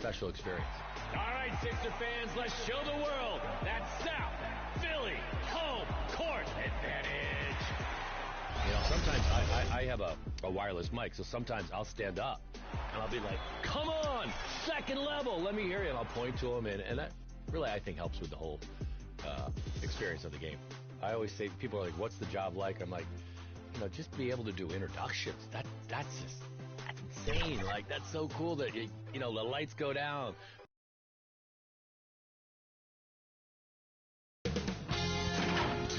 special experience. All right, Sixer fans, let's show the world that South Philly home court advantage. You know, sometimes I have a wireless mic, so sometimes I'll stand up and I'll be like, come on, second level, let me hear you, and I'll point to them, and that really, I think, helps with the whole experience of the game. I always say, people are like, what's the job like? I'm like, you know, just be able to do introductions. That's insane. Like, that's so cool that, you know, the lights go down.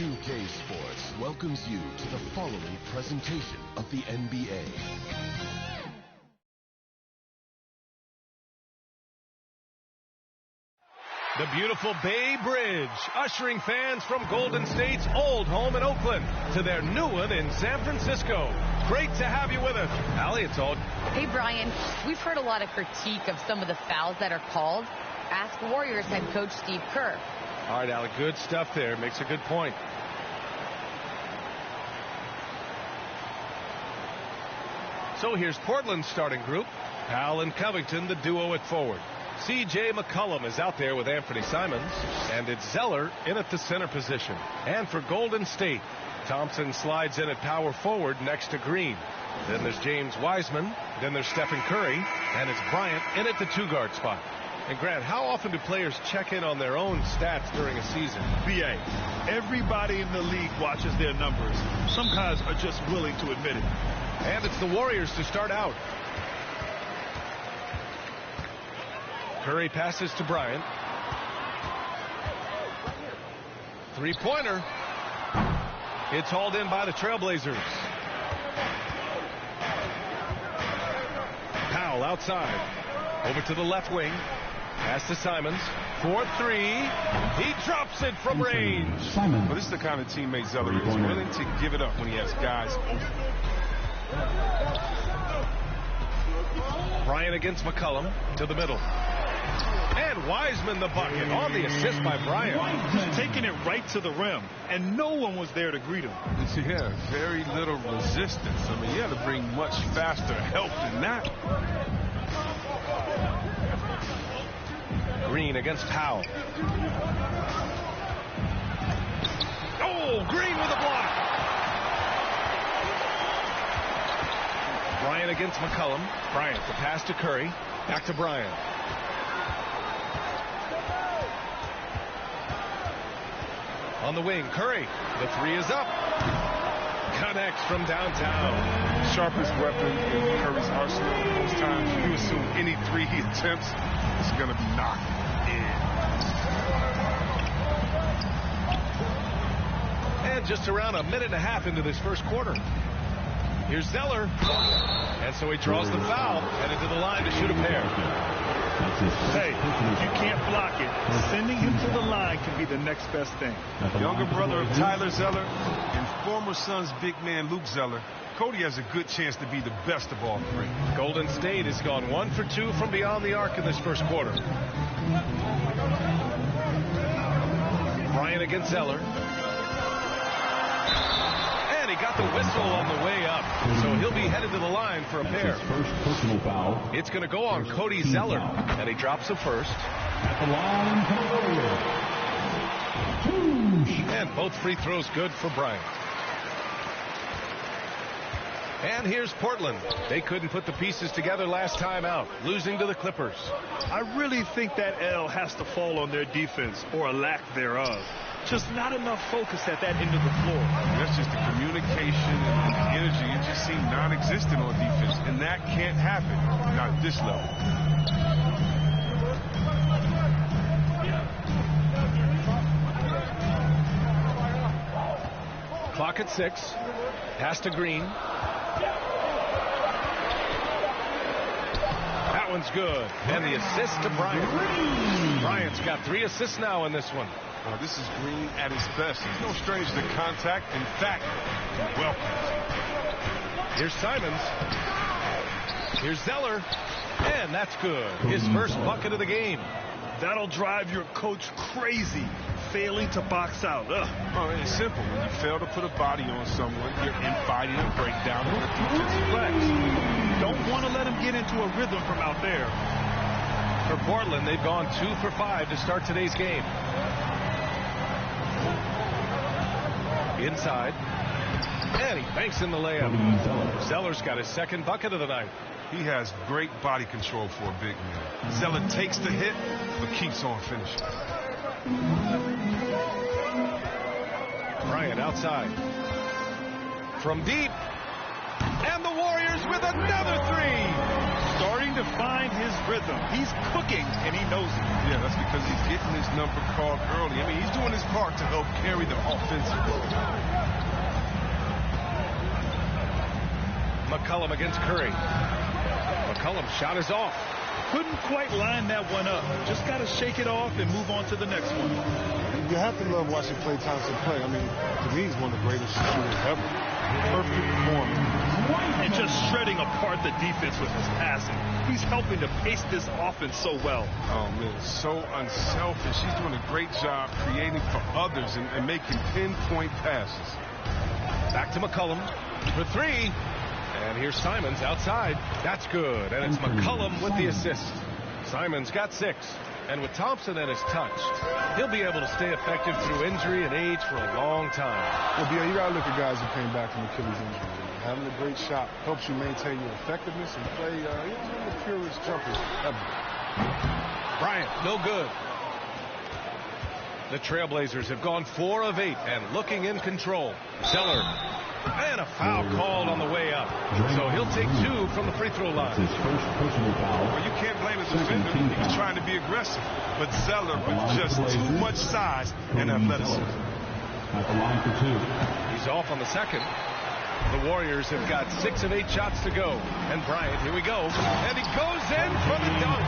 UK Sports welcomes you to the following presentation of the NBA. The beautiful Bay Bridge, ushering fans from Golden State's old home in Oakland to their new one in San Francisco. Great to have you with us. Allie, it's all. Hey, Brian, we've heard a lot of critique of some of the fouls that are called. Ask Warriors head coach Steve Kerr. All right, Allie, good stuff there. Makes a good point. So here's Portland's starting group. Powell and Covington, the duo at forward. C.J. McCollum is out there with Anthony Simons, and it's Zeller in at the center position. And for Golden State, Thompson slides in at power forward next to Green. Then there's James Wiseman, then there's Stephen Curry, and it's Bryant in at the two-guard spot. And Grant, how often do players check in on their own stats during a season? BA, everybody in the league watches their numbers. Some guys are just willing to admit it. And it's the Warriors to start out. Curry passes to Bryant. Three-pointer. It's hauled in by the Trailblazers. Powell outside. Over to the left wing. Pass to Simons. 4-3. He drops it from range. Simons. Well, this is the kind of teammate Zeller is, willing to give it up when he has guys open. Bryant against McCollum to the middle. And Wiseman the bucket on the assist by Bryant. He's taking it right to the rim, and no one was there to greet him. Yeah, very little resistance. I mean, you had to bring much faster help than that. Green against Powell. Oh, Green with a block. Bryant against McCollum. Bryant, the pass to Curry. Back to Bryant. On the wing, Curry. The three is up. Connects from downtown. Sharpest weapon in Curry's arsenal. Most times you assume any three he attempts is going to be knocked in. And just around a minute and a half into this first quarter. Here's Zeller. And so he draws the foul, headed to the line to shoot a pair. Hey, if you can't block it, sending him to the line can be the next best thing. Younger brother of Tyler Zeller and former Suns big man Luke Zeller, Cody has a good chance to be the best of all three. Golden State has gone 1 for 2 from beyond the arc in this first quarter. Bryant against Zeller. And he got the whistle on the way up. So he'll be headed to the line for a pair. First personal foul. It's going to go on Cody Zeller. And he drops a first. At the line, and both free throws good for Bryant. And here's Portland. They couldn't put the pieces together last time out, losing to the Clippers. I really think that L has to fall on their defense, or a lack thereof. Just not enough focus at that end of the floor. That's just the communication and the energy. It just seemed non-existent on defense, and that can't happen, not at this level. Clock at 6. Pass to Green. That one's good. And the assist to Bryant. Bryant's got 3 assists now in this one. This is Green at his best. He's no stranger to contact. In fact, welcome. Here's Simons. Here's Zeller. And that's good. His first bucket of the game. That'll drive your coach crazy, failing to box out. Oh, it's simple. When you fail to put a body on someone, you're inviting a breakdown on the defensive glass. You don't want to let him get into a rhythm from out there. For Portland, they've gone 2 for 5 to start today's game. Inside. And he banks in the layup. Zeller's got his second bucket of the night. He has great body control for a big man. Zeller takes the hit, but keeps on finishing. Bryant outside. From deep. And the Warriors with another three. Starting to find his rhythm. He's cooking, and he knows it. Yeah, that's because he's getting his number called early. I mean, he's doing his part to help carry the offensive load. McCollum against Curry. McCollum's shot is off. Couldn't quite line that one up. Just got to shake it off and move on to the next one. You have to love watching Klay Thompson play. I mean, to me, he's one of the greatest shooters ever. Perfect performance. And just shredding apart the defense with his passing. He's helping to pace this offense so well. Oh, man, so unselfish. He's doing a great job creating for others and making pinpoint passes. Back to McCollum for three. And here's Simons outside. That's good. And it's McCollum with the assist. Simons got 6. And with Thompson at his touch, he'll be able to stay effective through injury and age for a long time. Well, B.A., you got to look at guys who came back from Achilles injury. Having a great shot helps you maintain your effectiveness and play. He's one of the purest jumpers ever. Bryant, no good. The Trailblazers have gone 4 of 8 and looking in control. Zeller. And a foul called on the way up. So he'll take 2 from the free throw line. His first personal foul. Well, you can't blame the defender. He was trying to be aggressive. But Zeller with just too much size and athleticism. At the line for 2. He's off on the second. The Warriors have got 6 of 8 shots to go. And Bryant, here we go. And he goes in for the dunk.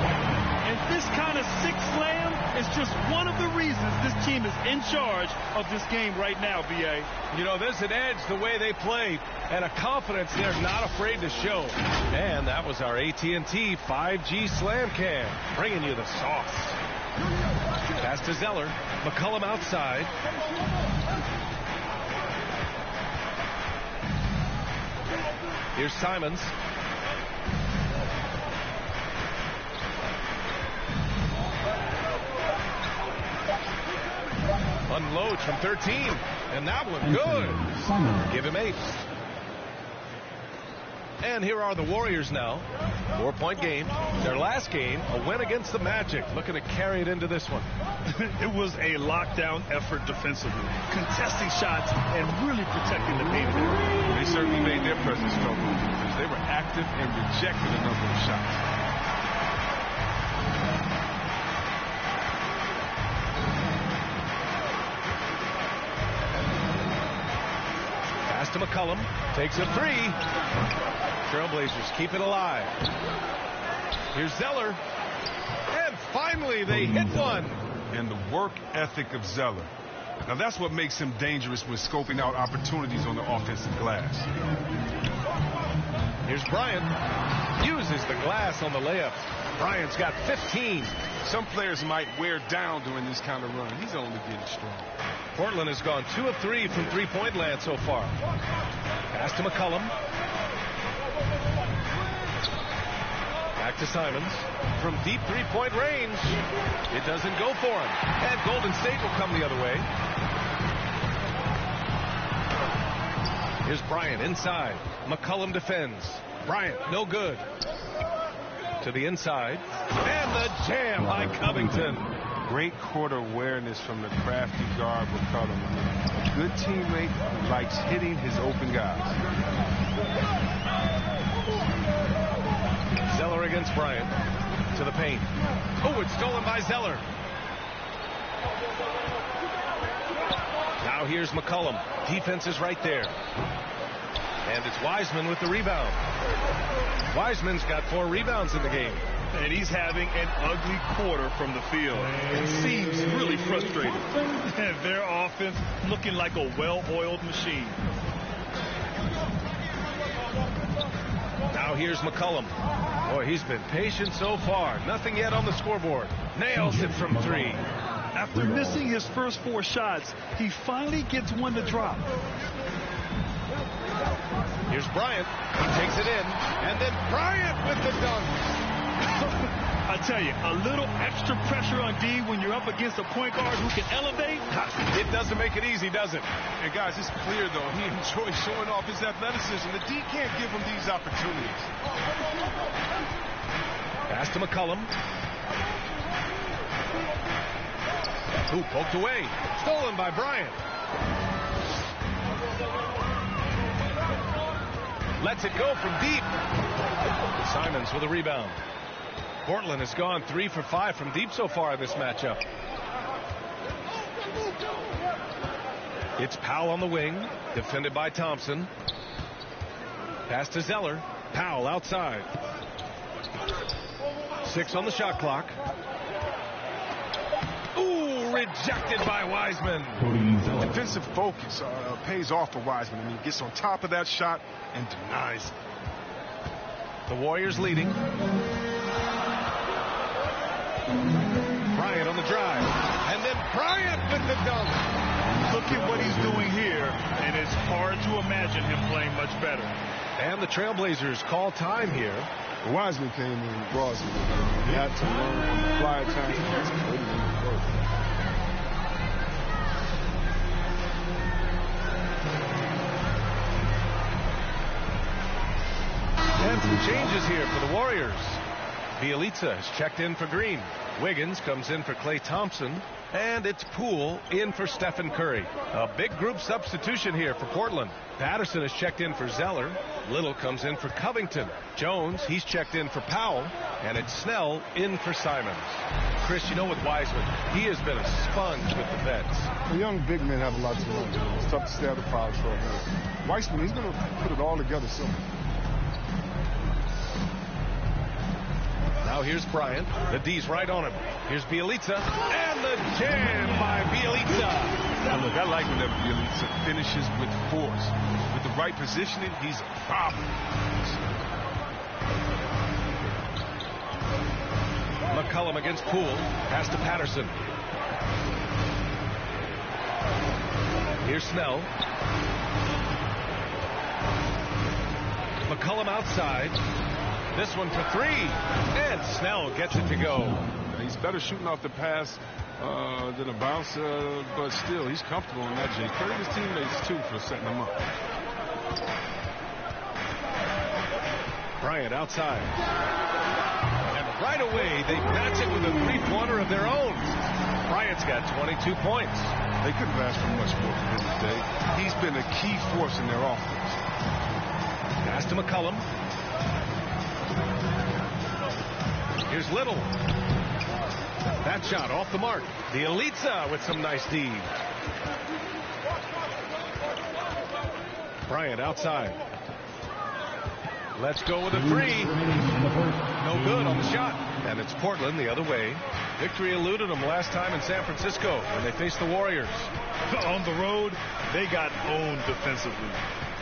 And this kind of six slam is just one of the reasons this team is in charge of this game right now, B.A. You know, there's an edge the way they play and a confidence they're not afraid to show. And that was our AT&T 5G Slam Cam, bringing you the sauce. Pass to Zeller. McCollum outside. Here's Simons. Unloads from 13. And that one good. Give him 8. And here are the Warriors now. 4-point game. Their last game, a win against the Magic. Looking to carry it into this one. It was a lockdown effort defensively. Contesting shots and really protecting the paint area. They certainly made their presence felt on defense. They were active and rejected a number of shots. To McCollum, takes a 3. Trailblazers keep it alive. Here's Zeller. And finally they hit one. And the work ethic of Zeller. Now that's what makes him dangerous when scoping out opportunities on the offensive glass. Here's Bryant. Uses the glass on the layup. Bryant's got 15. Some players might wear down during this kind of run. He's only getting strong. Portland has gone 2 of 3 from three-point land so far. Pass to McCollum. Back to Simons. From deep three-point range. It doesn't go for him. And Golden State will come the other way. Here's Bryant inside. McCollum defends. Bryant, no good. To the inside. And the jam by Covington. Great court awareness from the crafty guard McCollum. A good teammate who likes hitting his open guys. Zeller against Bryant. To the paint. Oh, it's stolen by Zeller. Now here's McCollum. Defense is right there. And it's Wiseman with the rebound. Wiseman's got 4 rebounds in the game. And he's having an ugly quarter from the field. It seems really frustrating. And their offense looking like a well-oiled machine. Now here's McCollum. Boy, he's been patient so far. Nothing yet on the scoreboard. Nails it from 3. After missing his first 4 shots, he finally gets one to drop. Here's Bryant. He takes it in. And then Bryant with the dunk. I tell you, a little extra pressure on D when you're up against a point guard who can elevate. It doesn't make it easy, does it? And guys, it's clear, though, he enjoys showing off his athleticism. The D can't give him these opportunities. Pass to McCollum. Ooh, poked away. Stolen by Bryant. Lets it go from deep. Simons with a rebound. Portland has gone 3 for 5 from deep so far in this matchup. It's Powell on the wing, defended by Thompson. Pass to Zeller. Powell outside. 6 on the shot clock. Ooh, rejected by Wiseman. Defensive focus pays off for Wiseman. I mean, he gets on top of that shot and denies it. The Warriors leading. Bryant on the drive. And then Bryant with the dunk. Look at what he's doing here, and it's hard to imagine him playing much better. And the Trailblazers call time here. Wiseman came in raw. He had to learn on the fly at times. And some changes here for the Warriors. Bielitsa has checked in for Green. Wiggins comes in for Klay Thompson. And it's Poole in for Stephen Curry. A big group substitution here for Portland. Patterson has checked in for Zeller. Little comes in for Covington. Jones, he's checked in for Powell. And it's Snell in for Simons. Chris, you know, with Wiseman, he has been a sponge with the vets. The young big men have a lot to learn. It's tough to stay out of foul trouble. Wiseman, he's going to put it all together soon. Now here's Bryant. The D's right on him. Here's Bielitsa. And the jam by Bielitsa. Now look, I like whenever Bielitsa finishes with force. With the right positioning, he's a problem. McCollum against Poole. Pass to Patterson. Here's Snell. McCollum outside. This one for 3. And Snell gets it to go. He's better shooting off the pass than a bounce, but still, he's comfortable in that J. Credit his teammates, too, for setting him up. Bryant outside. And right away, they match it with a three-pointer of their own. Bryant's got 22 points. They couldn't ask for much more from him today. He's been a key force in their offense. Pass to McCollum. Here's Little. That shot off the mark. Bielitsa with some nice D. Bryant outside. Let's go with a 3. No good on the shot. And it's Portland the other way. Victory eluded them last time in San Francisco when they faced the Warriors. On the road, they got owned defensively.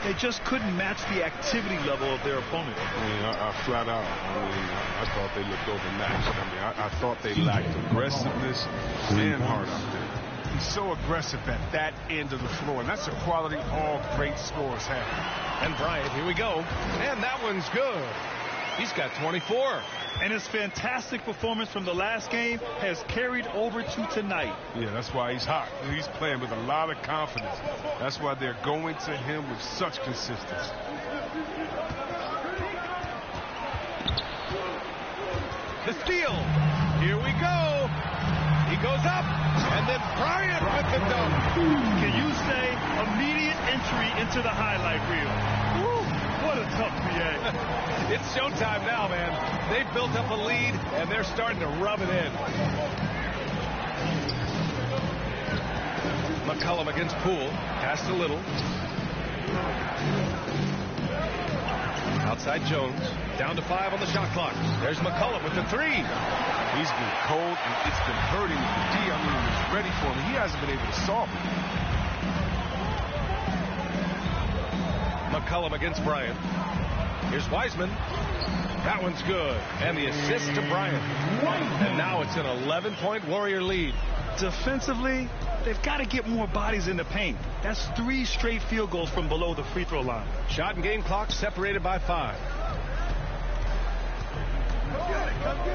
They just couldn't match the activity level of their opponent. I mean, I flat out. I thought they looked overmatched. I mean, I thought they lacked aggressiveness and heart out there. He's so aggressive at that end of the floor, and that's a quality all great scorers have. And Bryant, here we go. And that one's good. He's got 24. And his fantastic performance from the last game has carried over to tonight. Yeah, that's why he's hot. He's playing with a lot of confidence. That's why they're going to him with such consistency. The steal. Here we go. He goes up. And then Bryant with the dunk. Can you say immediate entry into the highlight reel? Woo, what a tough PA. It's showtime now, man. They've built up a lead, and they're starting to rub it in. McCollum against Poole. Pass to Little. Outside Jones. Down to 5 on the shot clock. There's McCollum with the 3. He's been cold, and it's been hurting the D. I mean, he was ready for him. He hasn't been able to solve it. McCollum against Bryant. Here's Wiseman. That one's good. And the assist to Bryant. And now it's an 11-point Warrior lead. Defensively, they've got to get more bodies in the paint. That's 3 straight field goals from below the free throw line. Shot and game clock separated by 5.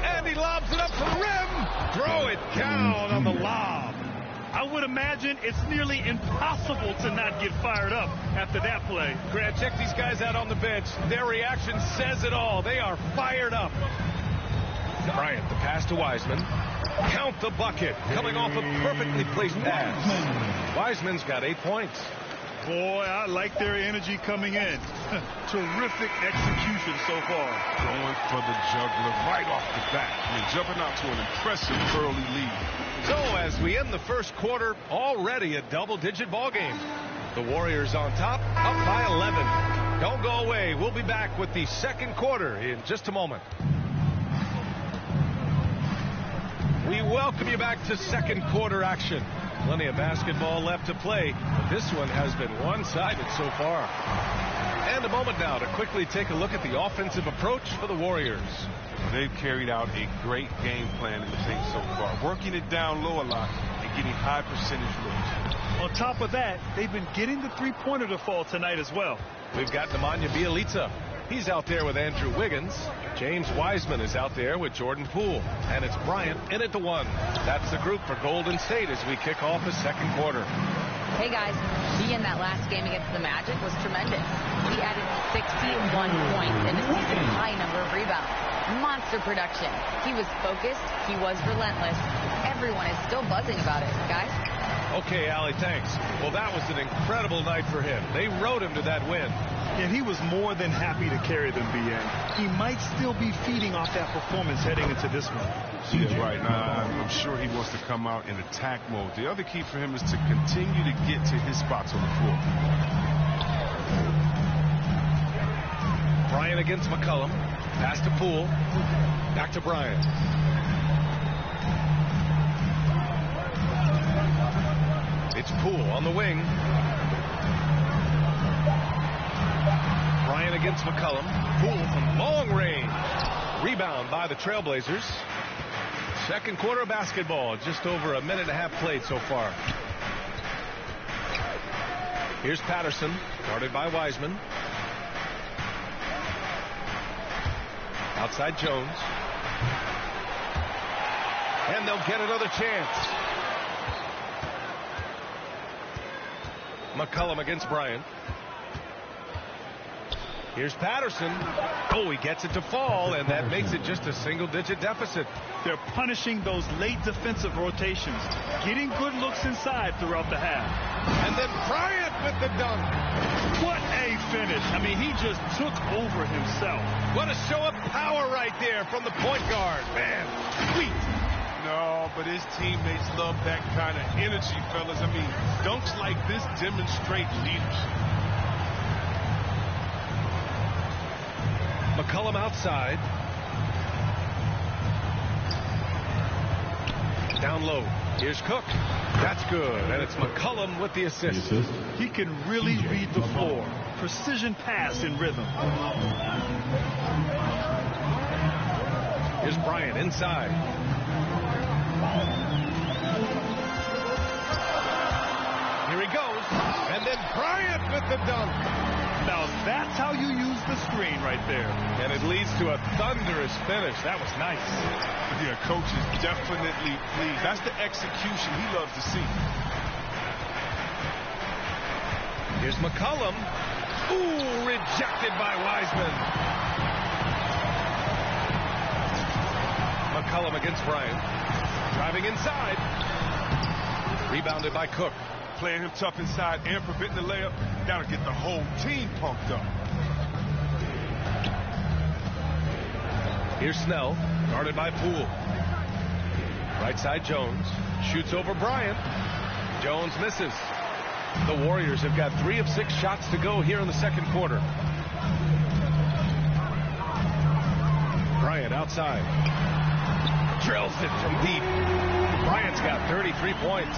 And he lobs it up to the rim. Throw it down on the lob. I would imagine it's nearly impossible to not get fired up after that play. Grant, check these guys out on the bench. Their reaction says it all. They are fired up. Bryant, the pass to Wiseman. Count the bucket. Coming off a perfectly placed pass. Wiseman's got 8 points. Boy, I like their energy coming in. Terrific execution so far. Going for the juggler right off the bat. I mean, jumping out to an impressive early lead. So as we end the first quarter, already a double-digit ball game. The Warriors on top, up by 11. Don't go away. We'll be back with the second quarter in just a moment. We welcome you back to second quarter action. Plenty of basketball left to play, but this one has been one-sided so far. And a moment now to quickly take a look at the offensive approach for the Warriors. They've carried out a great game plan in the paint so far, working it down low a lot and getting high percentage looks. On top of that, they've been getting the three-pointer to fall tonight as well. We've got Nemanja Bjelica. He's out there with Andrew Wiggins. James Wiseman is out there with Jordan Poole. And it's Bryant in at the 1. That's the group for Golden State as we kick off the second quarter. Hey, guys. He in that last game against the Magic was tremendous. He added 61 points and a season-high number of rebounds. Monster production. He was focused. He was relentless. Everyone is still buzzing about it, guys. Okay, Allie, thanks. Well, that was an incredible night for him. They rode him to that win. And he was more than happy to carry them, BA. He might still be feeding off that performance heading into this one. Yeah, right. I'm sure he wants to come out in attack mode. The other key for him is to continue to get to his spots on the floor. Bryant against McCollum. Pass to Poole. Back to Bryant. It's Poole on the wing. Bryant against McCollum. Poole from long range. Rebound by the Trailblazers. Second quarter of basketball. Just over a minute and a half played so far. Here's Patterson. Guarded by Wiseman. Outside Jones. And they'll get another chance. McCollum against Bryant. Here's Patterson. Oh, he gets it to fall, and that makes it just a single-digit deficit. They're punishing those late defensive rotations, getting good looks inside throughout the half. And then Bryant with the dunk. What a finish. I mean, he just took over himself. What a show of power right there from the point guard. Man, sweet. No, but his teammates love that kind of energy, fellas. I mean, dunks like this demonstrate leadership. McCollum outside. Down low. Here's Cook. That's good. And it's McCollum with the assist. He can really read the floor. Precision pass in rhythm. Here's Bryant inside. Here he goes. And then Bryant with the dunk. Now that's how you use the screen right there. And it leads to a thunderous finish. That was nice. Yeah, coach is definitely pleased. That's the execution he loves to see. Here's McCollum. Ooh, rejected by Wiseman. McCollum against Bryant. Driving inside. Rebounded by Cook. Playing him tough inside and preventing the layup. That'll get the whole team pumped up. Here's Snell, guarded by Poole. Right side Jones. Shoots over Bryant. Jones misses. The Warriors have got 3 of 6 shots to go here in the second quarter. Bryant outside. Drills it from deep. Bryant's got 33 points.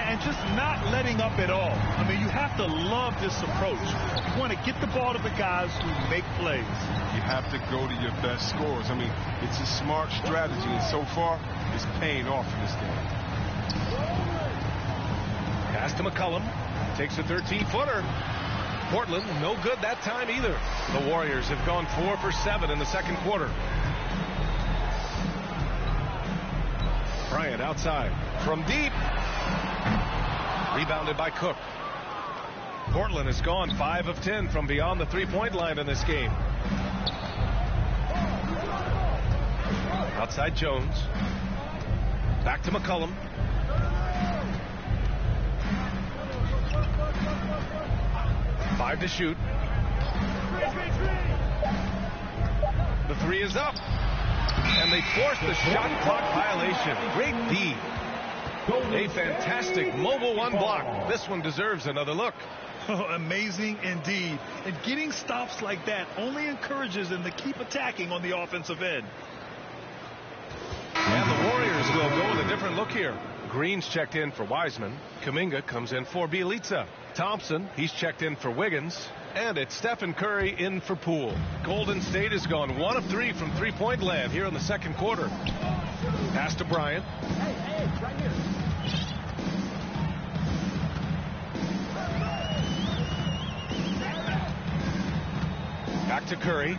And just not letting up at all. I mean, you have to love this approach. You want to get the ball to the guys who make plays. You have to go to your best scorers. I mean, it's a smart strategy, and so far, it's paying off in this game. Pass to McCollum. Takes a 13-footer. Portland, no good that time either. The Warriors have gone 4 for 7 in the second quarter. Bryant outside. From deep. Rebounded by Cook. Portland has gone 5 of 10 from beyond the three-point line in this game. Outside Jones. Back to McCollum. Five to shoot. The three is up. And they force the shot clock violation. Great D. A fantastic mobile one block. This one deserves another look. Oh, amazing indeed. And getting stops like that only encourages them to keep attacking on the offensive end. And the Warriors will go with a different look here. Green's checked in for Wiseman. Kuminga comes in for Bielitsa. Thompson, he's checked in for Wiggins. And it's Stephen Curry in for Poole. Golden State has gone 1 of 3 from three-point land here in the second quarter. Pass to Bryant. Hey, right here. Back to Curry.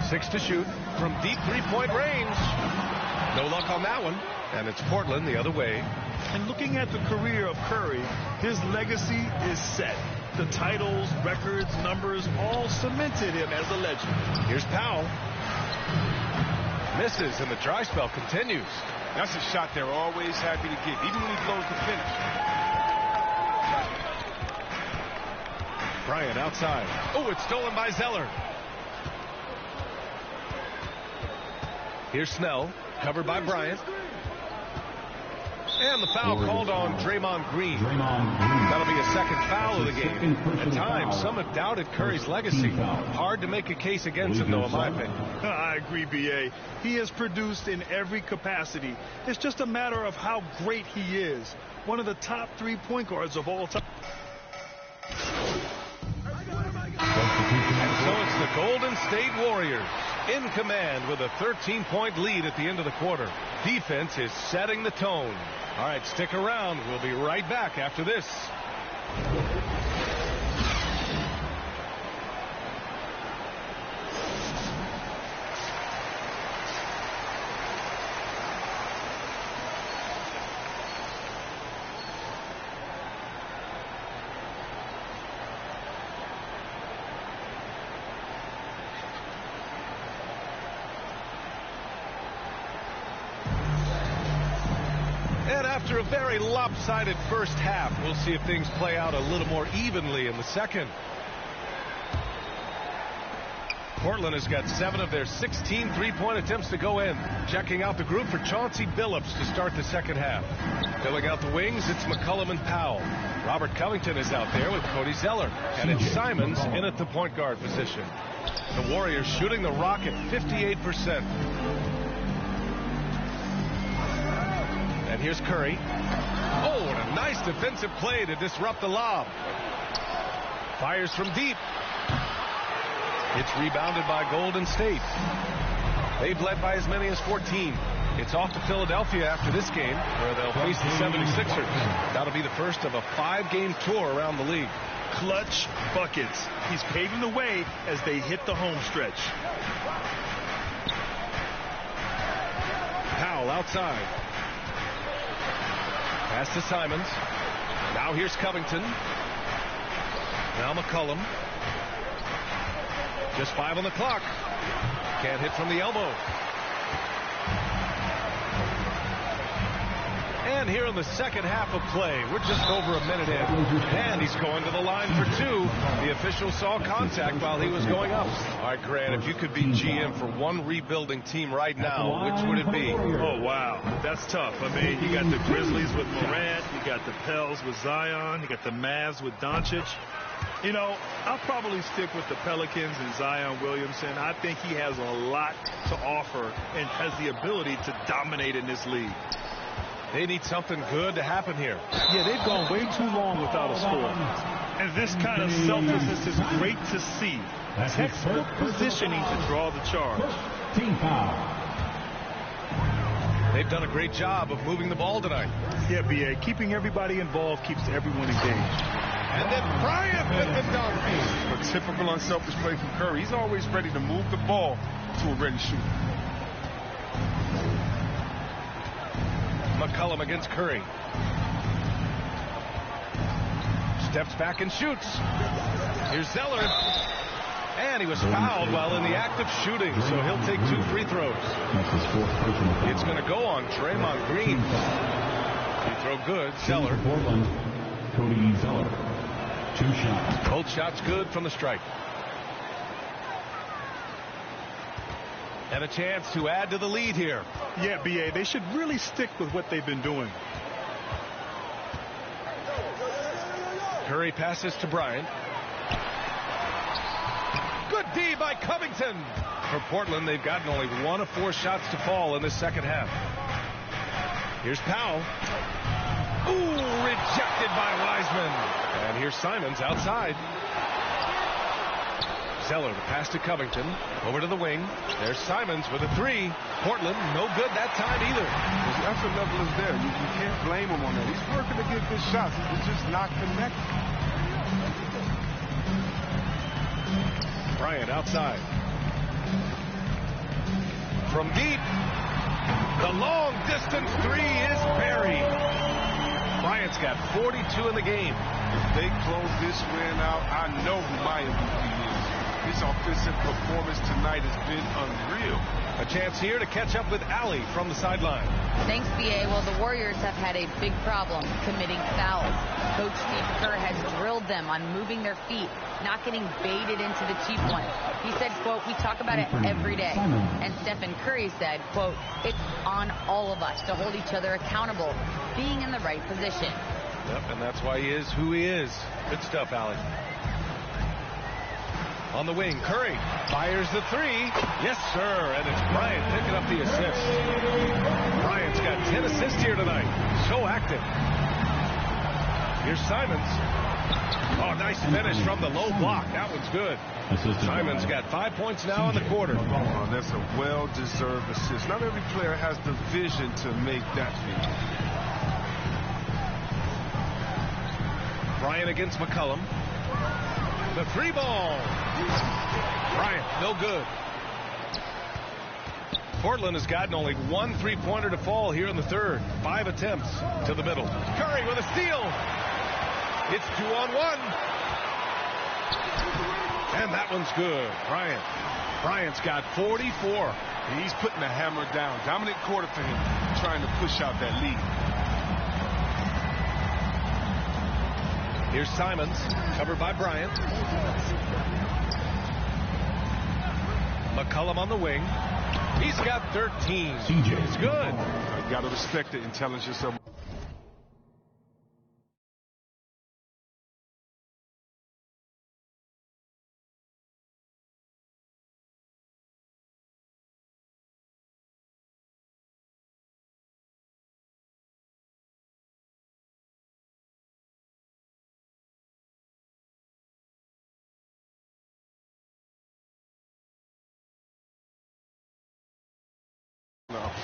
6 to shoot from deep three-point range. No luck on that one. And it's Portland the other way. And looking at the career of Curry, his legacy is set. The titles, records, numbers all cemented him as a legend. Here's Powell. Misses, and the dry spell continues. That's a shot they're always happy to give, even when he blows the finish. Bryant outside. Oh, it's stolen by Zeller. Here's Snell, covered by Bryant. And the foul called on Draymond Green. That'll be a second foul of the game. At times, some have doubted Curry's legacy. Hard to make a case against him, though, in my opinion. I agree, B.A. He has produced in every capacity. It's just a matter of how great he is. One of the top 3 point guards of all time. And so it's the Golden State Warriors in command with a 13-point lead at the end of the quarter. Defense is setting the tone. All right, stick around. We'll be right back after this. After a very lopsided first half, we'll see if things play out a little more evenly in the second. Portland has got 7 of their 16 three-point attempts to go in. Checking out the group for Chauncey Billups to start the second half. Filling out the wings, it's McCollum and Powell. Robert Covington is out there with Cody Zeller. And it's Simons in at the point guard position. The Warriors shooting the rock at 58%. And here's Curry. Oh, and a nice defensive play to disrupt the lob. Fires from deep. It's rebounded by Golden State. They've led by as many as 14. It's off to Philadelphia after this game, where they'll face the 76ers. That'll be the first of a 5-game tour around the league. Clutch buckets. He's paving the way as they hit the home stretch. Powell outside. Pass to Simons. Now here's Covington. Now McCollum. Just 5 on the clock. Can't hit from the elbow. And here in the second half of play, we're just over a minute in. And he's going to the line for 2. The official saw contact while he was going up. All right, Grant, if you could be GM for one rebuilding team right now, which would it be? Oh, wow. That's tough. I mean, you got the Grizzlies with Morant. You got the Pels with Zion. You got the Mavs with Doncic. You know, I'll probably stick with the Pelicans and Zion Williamson. I think he has a lot to offer and has the ability to dominate in this league. They need something good to happen here. Yeah, they've gone way too long without a score. And this kind of selflessness is great to see. Textbook positioning to draw the charge. Team foul. They've done a great job of moving the ball tonight. Yeah, B.A. Keeping everybody involved keeps everyone engaged. And then Bryant with the dunk. A typical unselfish play from Curry. He's always ready to move the ball to a ready shooter. McCollum against Curry. Steps back and shoots. Here's Zeller. And he was fouled while in the act of shooting, so he'll take 2 free throws. It's going to go on Draymond Green. Free throw good. Zeller. Portland, Cody Zeller. 2 shots. Both shots good from the stripe. And a chance to add to the lead here. Yeah, B.A., they should really stick with what they've been doing. Curry passes to Bryant. Good D by Covington. For Portland, they've gotten only 1 of 4 shots to fall in the second half. Here's Powell. Ooh, rejected by Wiseman. And here's Simons outside. Zeller, the pass to Covington. Over to the wing. There's Simons with a 3. Portland, no good that time either. The effort level is there. You can't blame him on that. He's working to get good shots. He's just not connected. Bryant outside. From deep. The long distance 3 is buried. Bryant's got 42 in the game. If they close this win out, I know who my MVP is. His offensive performance tonight has been unreal. A chance here to catch up with Allie from the sideline. Thanks, B.A. Well, the Warriors have had a big problem committing fouls. Coach Steve Kerr has drilled them on moving their feet, not getting baited into the cheap one. He said, quote, "We talk about it every day." And Stephen Curry said, quote, "It's on all of us to hold each other accountable, being in the right position." Yep, and that's why he is who he is. Good stuff, Allie. On the wing, Curry fires the 3. Yes, sir. And it's Bryant picking up the assist. Bryant's got 10 assists here tonight. So active. Here's Simons. Oh, nice finish from the low block. That one's good. Simons got 5 points now in the quarter. Oh, that's a well-deserved assist. Not every player has the vision to make that feat. Bryant against McCollum. The 3 ball. Bryant, no good. Portland has gotten only 1 3-pointer to fall here in the third. 5 attempts to the middle. Curry with a steal. It's 2-on-1. And that one's good. Bryant's got 44. He's putting the hammer down. Dominant quarter for him, trying to push out that lead. Here's Simons, covered by Bryant. McCollum on the wing. He's got 13. It's good. You got to respect the intelligence of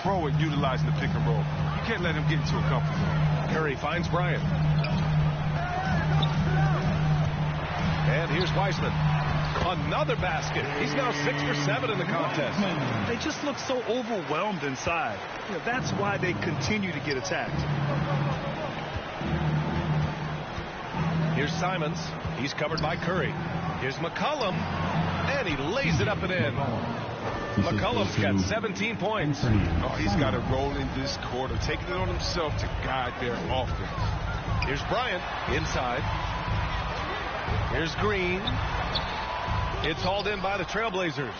pro at utilizing the pick and roll. You can't let him get into a comfort zone. Curry finds Bryant. And here's Wiseman. Another basket. He's now 6 for 7 in the contest. They just look so overwhelmed inside. You know, that's why they continue to get attacked. Here's Simons. He's covered by Curry. Here's McCollum. And he lays it up and in. McCollum's got 17 points. Oh, he's got a role in this quarter, taking it on himself to guide their offense. Here's Bryant inside. Here's Green. It's hauled in by the Trailblazers.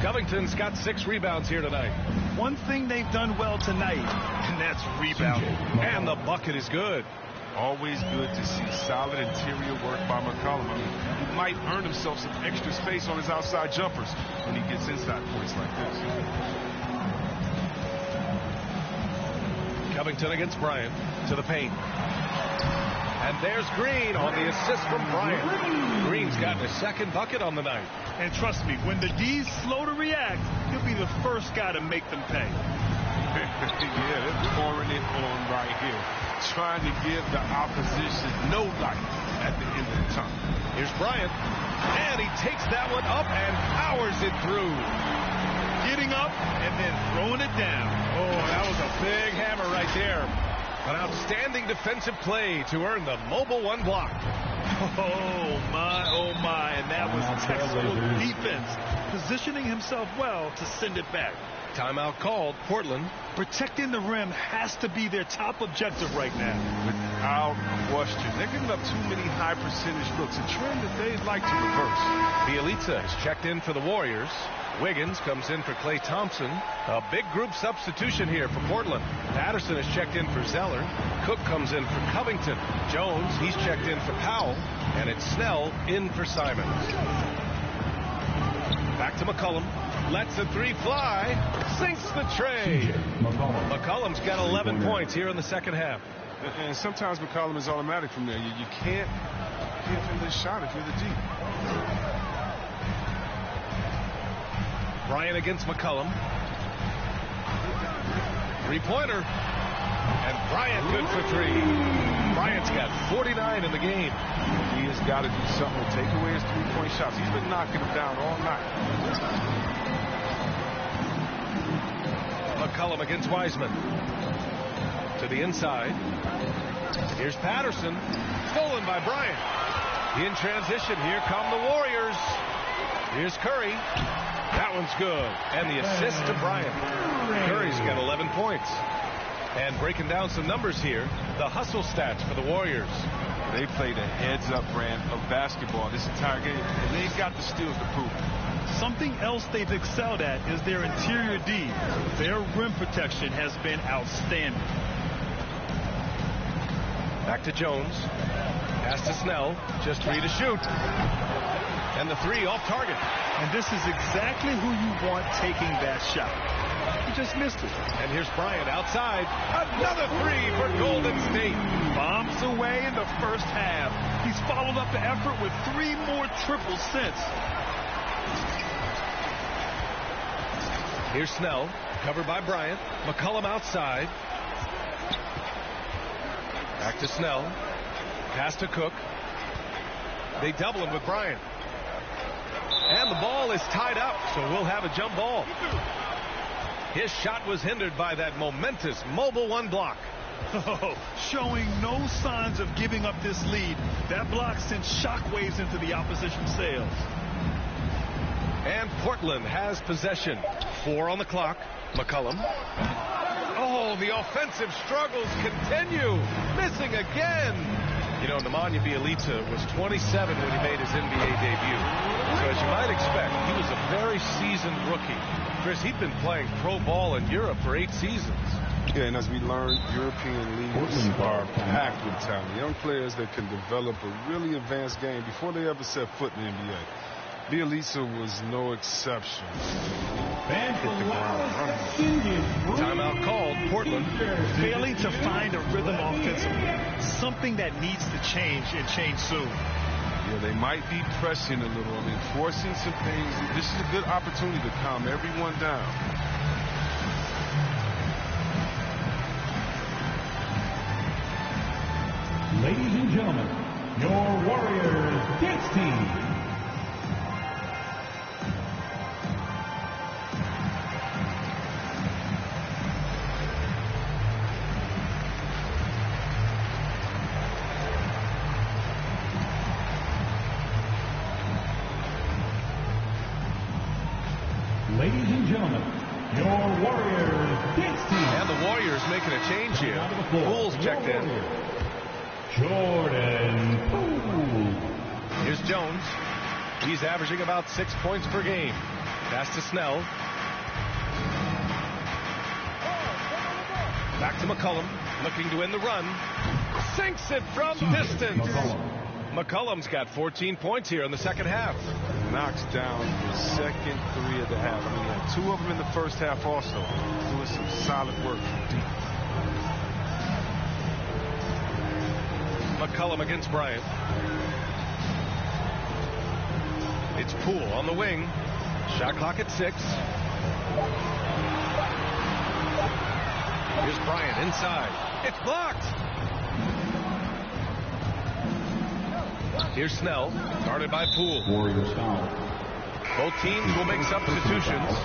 Covington's got 6 rebounds here tonight. One thing they've done well tonight, and that's rebounding. And the bucket is good. Always good to see solid interior work by McCollum. I mean, he might earn himself some extra space on his outside jumpers when he gets inside points like this. Covington against Bryant to the paint. And there's Green on the assist from Bryant. Green's gotten his 2nd bucket on the night. And trust me, when the D's slow to react, he'll be the first guy to make them pay. Yeah, they're pouring it on right here. Trying to give the opposition no life at the end of the tunnel. Here's Bryant. And he takes that one up and powers it through. getting up and then throwing it down. Oh, that was a big hammer right there. An outstanding defensive play to earn the Mobile One block. Oh, my. And that was textbook defense. Positioning himself well to send it back. Timeout called. Portland. Protecting the rim has to be their top objective right now. Without question. They're giving up too many high percentage looks, a trend that they'd like to reverse. Bielitsa has checked in for the Warriors. Wiggins comes in for Klay Thompson. A big group substitution here for Portland. Patterson has checked in for Zeller. Cook comes in for Covington. Jones, he's checked in for Powell. And it's Snell in for Simons. Back to McCollum. Lets the three fly. Sinks the tray. McCollum's got 11 points here in the second half. And sometimes McCollum is automatic from there. You can't give him this shot if you're the D. Bryant against McCollum. Three-pointer. And Bryant good for three. Bryant's got 49 in the game. He has got to do something to take away his three-point shots. He's been knocking them down all night. McCollum against Wiseman. To the inside. Here's Patterson. Stolen by Bryant. In transition, here come the Warriors. Here's Curry. That one's good. And the assist to Bryant. Curry's got 11 points. And breaking down some numbers here, the hustle stats for the Warriors. They played a heads-up brand of basketball this entire game, and they've got the steals to prove it. Something else they've excelled at is their interior D. Their rim protection has been outstanding. Back to Jones. Pass to Snell. Just three to shoot. And the three off target. And this is exactly who you want taking that shot. He just missed it. And here's Bryant outside. Another three for Golden State. Bombs away in the first half. He's followed up the effort with three more triples since. Here's Snell, covered by Bryant. McCollum outside. Back to Snell. Pass to Cook. They double him with Bryant. And the ball is tied up, so we'll have a jump ball. His shot was hindered by that momentous Mobile One block. Oh, showing no signs of giving up this lead. That block sent shockwaves into the opposition sails. And Portland has possession. 4 on the clock. McCollum. Oh, the offensive struggles continue. Missing again. You know, Nemanja Bielitsa was 27 when he made his NBA debut. So as you might expect, he was a very seasoned rookie. Chris, he'd been playing pro ball in Europe for 8 seasons. Yeah, and as we learned, European leagues are packed with talent. Young players that can develop a really advanced game before they ever set foot in the NBA. Bielitsa was no exception. Timeout called. Portland failing to find a rhythm offensively. Something that needs to change and change soon. Yeah, they might be pressing a little. I mean, forcing some things. This is a good opportunity to calm everyone down. Ladies and gentlemen, your Warriors dance team. Ladies and gentlemen, your Warriors dance team. And the Warriors making a change here. Poole's checked in. Jordan Poole. Here's Jones. He's averaging about 6 points per game. Pass to Snell. Back to McCollum. Looking to win the run. Sinks it from distance. McCollum's got 14 points here in the second half. Knocks down the second three of the half. I mean, he had 2 of them in the first half also. Doing some solid work from deep. McCollum against Bryant. It's Poole on the wing. Shot clock at 6. Here's Bryant inside. It's blocked. Here's Snell, guarded by Poole. Warriors foul. Both teams will make substitutions.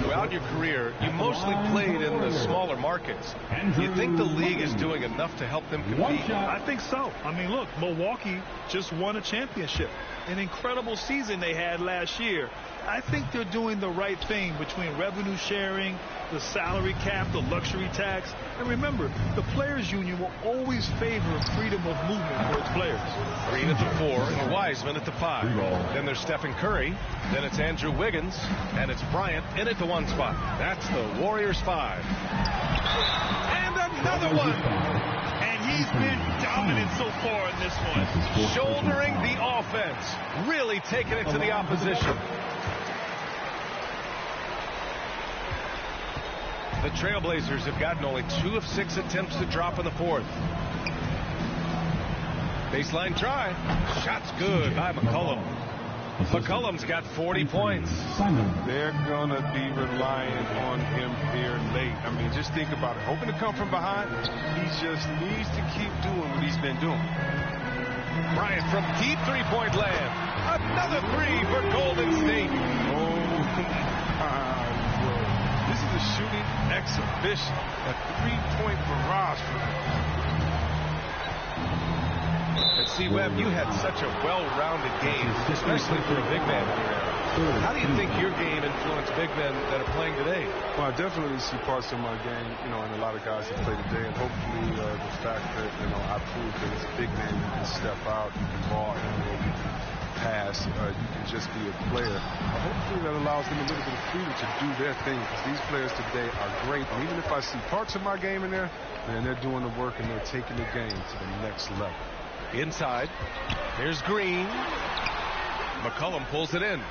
Throughout your career, you mostly played in the smaller markets. Do you think the league is doing enough to help them compete? I think so. I mean, look, Milwaukee just won a championship. An incredible season they had last year. I think they're doing the right thing between revenue sharing, the salary cap, the luxury tax. And remember, the players' union will always favor freedom of movement for its players. Green at the 4 and Wiseman at the 5. Then there's Stephen Curry. Then it's Andrew Wiggins. And it's Bryant in at the 1 spot. That's the Warriors 5. And another one. And he's been dominant so far in this one. Shouldering the offense. Really taking it to the opposition. The Trailblazers have gotten only 2 of 6 attempts to drop in the 4th. Baseline drive. Shot's good by McCollum. McCollum's got 40 points. They're going to be relying on him here late. I mean, just think about it. Hoping to come from behind, he just needs to keep doing what he's been doing. Bryant from deep three-point land. Another 3 for Golden State. This is a shooting exhibition. A 3-point barrage for him. And see, Webb, you had such a well-rounded game, especially for a big man in your era. How do you think your game influenced big men that are playing today? Well, I definitely see parts of my game, and a lot of guys that play today, and hopefully the fact that, I proved that as a big man, you can step out, you can ball handle, you can pass, you can just be a player. Hopefully that allows them a little bit of freedom to do their thing, because these players today are great. And even if I see parts of my game in there, man, they're doing the work and they're taking the game to the next level. Inside, here's Green. McCollum pulls it in.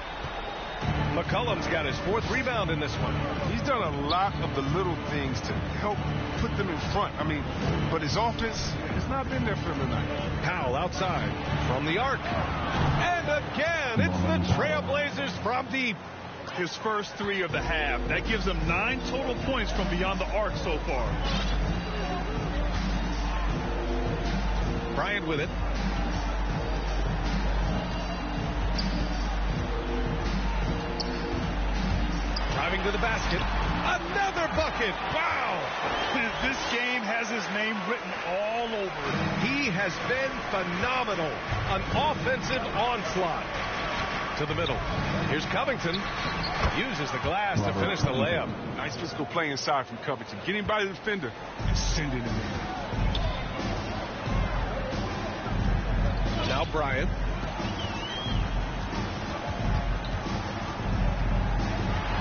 McCollum's got his 4th rebound in this one. He's done a lot of the little things to help put them in front. I mean, but his offense has not been there for him tonight. Powell outside from the arc. And again, it's the Trailblazers from deep. His first 3 of the half. That gives him 9 total points from beyond the arc so far. Bryant with it. Driving to the basket. Another bucket. Wow. This game has his name written all over it. He has been phenomenal. An offensive onslaught. To the middle. Here's Covington. Uses the glass to finish the layup. Nice physical play inside from Covington. Get him by the defender and send it in. Now Bryant.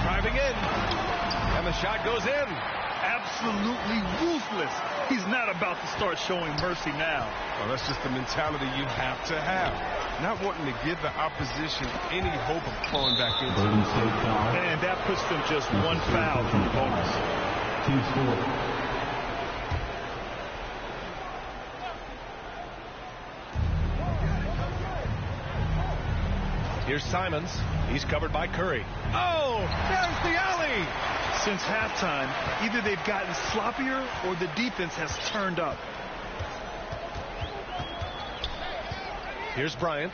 Driving in. And the shot goes in. Absolutely ruthless. He's not about to start showing mercy now. Well, that's just the mentality you have to have. Not wanting to give the opposition any hope of falling back into it. And that puts them just 1 foul from the bonus. Team score. Here's Simons. He's covered by Curry. Oh, there's the alley. Since halftime, either they've gotten sloppier or the defense has turned up. Here's Bryant.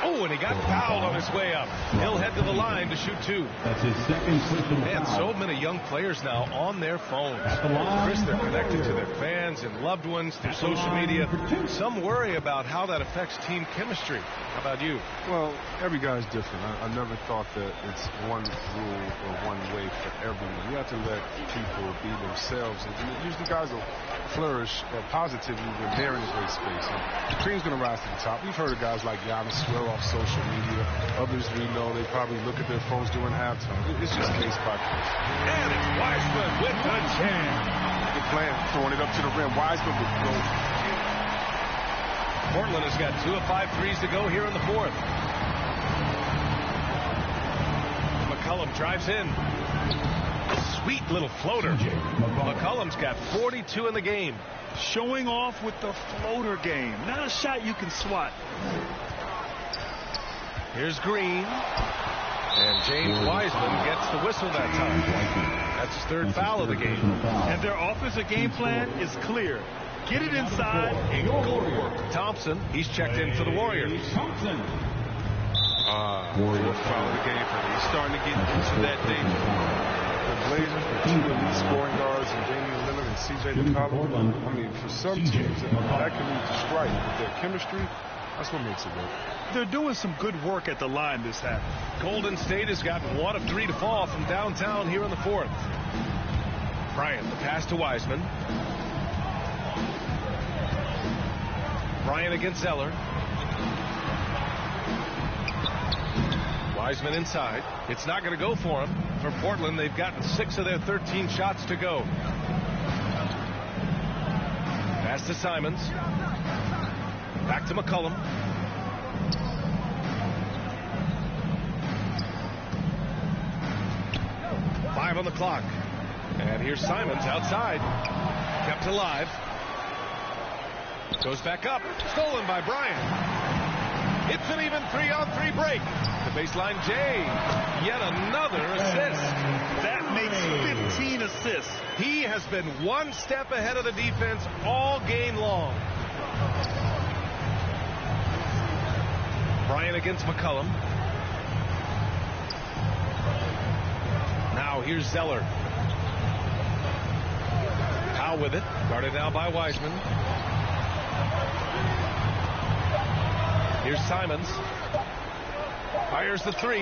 Oh, and he got fouled on his way up. He'll head to the line to shoot 2. That's his second personal Man, foul. so many young players now on their phones. Chris, they're connected to their fans and loved ones through social media. Some worry about how that affects team chemistry. How about you? Well, every guy's different. I never thought that it's one rule or one way for everyone. You have to let people be themselves. And usually guys will flourish positively when they're in a great space. And the cream's going to rise to the top. We've heard of guys like Giannis swear off social media. Others we know they probably look at their phones during halftime. It's just case by case. And it's Wiseman with the jam. Good plan, throwing it up to the rim. Wiseman with goal. Portland has got 2 of 5 threes to go here in the 4th. McCollum drives in. Sweet little floater. McCollum's got 42 in the game. Showing off with the floater game. Not a shot you can swat. Here's Green. And James Wiseman gets the whistle that time. That's his 3rd foul of the game. And their offensive game plan is clear. Get it inside and go to work. Thompson, he's checked in for the Warriors. Thompson. Fourth foul of the game for him. He's starting to get into that danger. The Blazers with 2 elite scoring guards and Damian Lillard and C.J. McCollum. I mean, for some teams, that can lead to strife. With their chemistry, that's what makes it work. They're doing some good work at the line this half. Golden State has gotten 1 of 3 to fall from downtown here in the 4th. Bryant, the pass to Wiseman. Bryant against Zeller. Wiseman inside. It's not going to go for him. For Portland, they've gotten 6 of their 13 shots to go. Pass to Simons. Back to McCollum. Five on the clock. And here's Simons outside. Kept alive. Goes back up. Stolen by Bryant. It's an even 3-on-3 break. The baseline J. Yet another assist. That makes 15 assists. He has been 1 step ahead of the defense all game long. Bryant against McCollum. Now here's Zeller. Powell with it. Guarded now by Wiseman. Here's Simons. Fires the 3.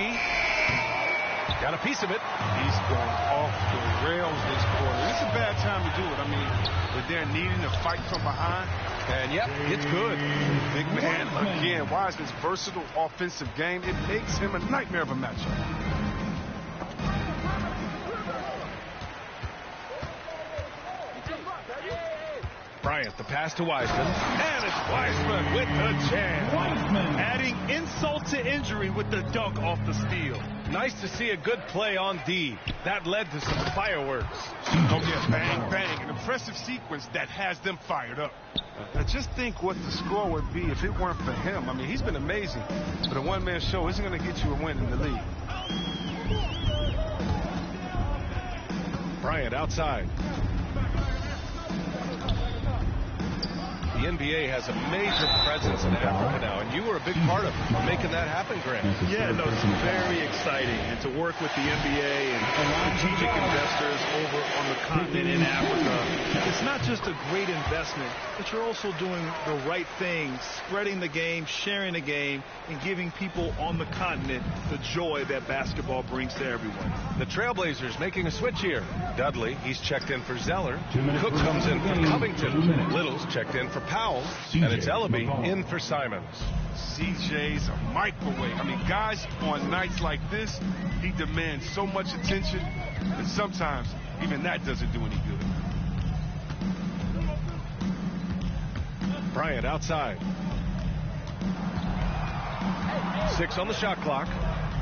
Got a piece of it. He's going off the rails this quarter. It's a bad time to do it. I mean, if they're needing to fight from behind. And yep, it's good. Big man again. Wiseman's versatile offensive game. It makes him a nightmare of a matchup. Bryant, the pass to Wiseman. And it's Wiseman with the jam. Wiseman. Adding insult to injury with the dunk off the steal. Nice to see a good play on D. That led to some fireworks. Oh, yeah, bang, bang. An impressive sequence that has them fired up. Now, just think what the score would be if it weren't for him. I mean, he's been amazing. But a one-man show isn't going to get you a win in the league. Bryant outside. The NBA has a major presence in Africa now, and you were a big part of making that happen, Grant. Yeah, no, it's very exciting. And to work with the NBA and strategic investors over on the continent in Africa, it's not just a great investment, but you're also doing the right thing, spreading the game, sharing the game, and giving people on the continent the joy that basketball brings to everyone. The Trailblazers making a switch here. Dudley, he's checked in for Zeller. Cook comes in for Covington. Little's checked in for Powell. And it's Ellaby in for Simons. CJ's a microwave. I mean, guys on nights like this, he demands so much attention, and sometimes even that doesn't do any good. Bryant outside. 6 on the shot clock.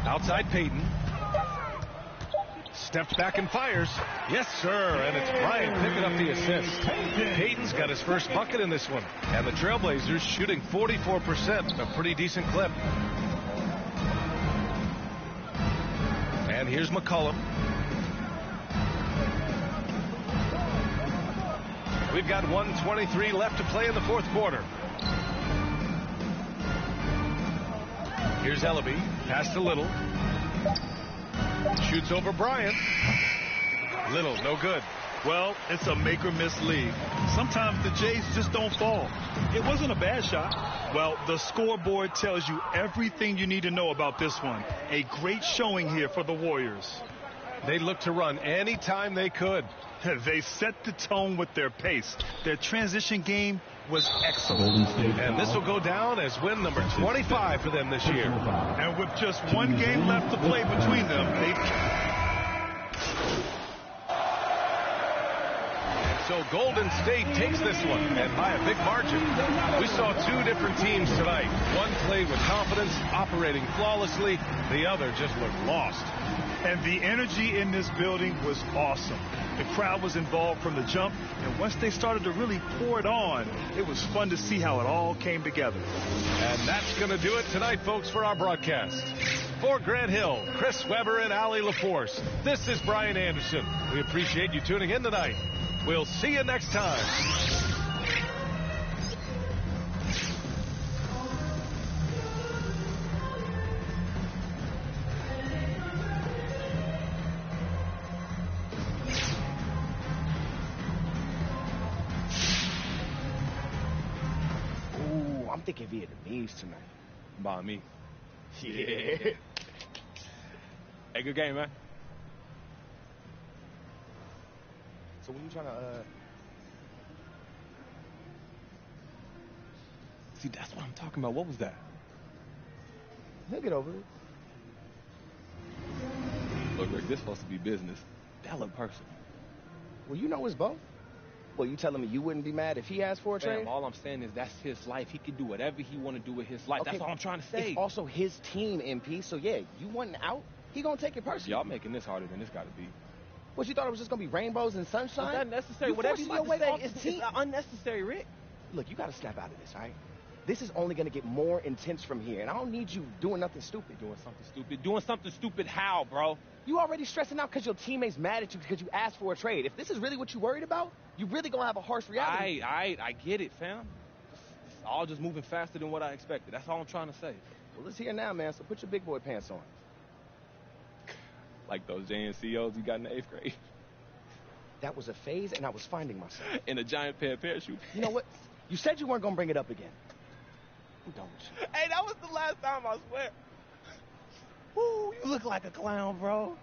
Outside Payton. Steps back and fires. Yes, sir. And it's Bryant picking up the assist. Payton's got his first bucket in this one. And the Trailblazers shooting 44%. A pretty decent clip. And here's McCollum. We've got 1:23 left to play in the 4th quarter. Here's Ellaby. Pass to Little. Shoots over Bryant. Little, no good. Well, it's a make-or-miss league. Sometimes the Jays just don't fall. It wasn't a bad shot. Well, the scoreboard tells you everything you need to know about this one. A great showing here for the Warriors. They looked to run anytime they could. They set the tone with their pace. Their transition game was excellent. And this will go down as win number 25 for them this year. And with just one game left to play between them, So Golden State takes this one, and by a big margin. We saw 2 different teams tonight. One played with confidence, operating flawlessly. The other just looked lost. And the energy in this building was awesome. The crowd was involved from the jump, and once they started to really pour it on, it was fun to see how it all came together. And that's going to do it tonight, folks, for our broadcast. For Grant Hill, Chris Webber, and Allie LaForce, this is Brian Anderson. We appreciate you tuning in tonight. We'll see you next time. I'm thinking Vietnamese tonight. By me. Yeah. Hey, good game, man. So when you trying to, See, that's what I'm talking about. What was that? he'll get over it. Look, Rick, this supposed to be business. That look personal. Well, you know it's both. Well, you telling me you wouldn't be mad if he asked for a trade? Fam, all I'm saying is that's his life. He can do whatever he want to do with his life. Okay, That's all I'm trying to say. It's also his team, MP. So yeah, you want out, he gonna take it personally. Y'all making this harder than it's got to be. What, you thought it was just gonna be rainbows and sunshine? It's unnecessary. You Whatever you forcing about your to way say off is the team. unnecessary, Rick. Look, you gotta snap out of this, all right? This is only gonna get more intense from here, and I don't need you doing nothing stupid. Doing something stupid. Doing something stupid how, bro? You already stressing out because your teammate's mad at you because you asked for a trade. If this is really what you worried about, you really gonna have a harsh reality. I get it, fam. It's all just moving faster than what I expected. That's all I'm trying to say. Well, it's here now, man, so put your big boy pants on. Like those JNCOs you got in the 8th grade. That was a phase, and I was finding myself. In a giant pair of parachutes. You know what? You said you weren't gonna bring it up again. I'm done with you. Hey, that was the last time, I swear. Woo, you look like a clown, bro.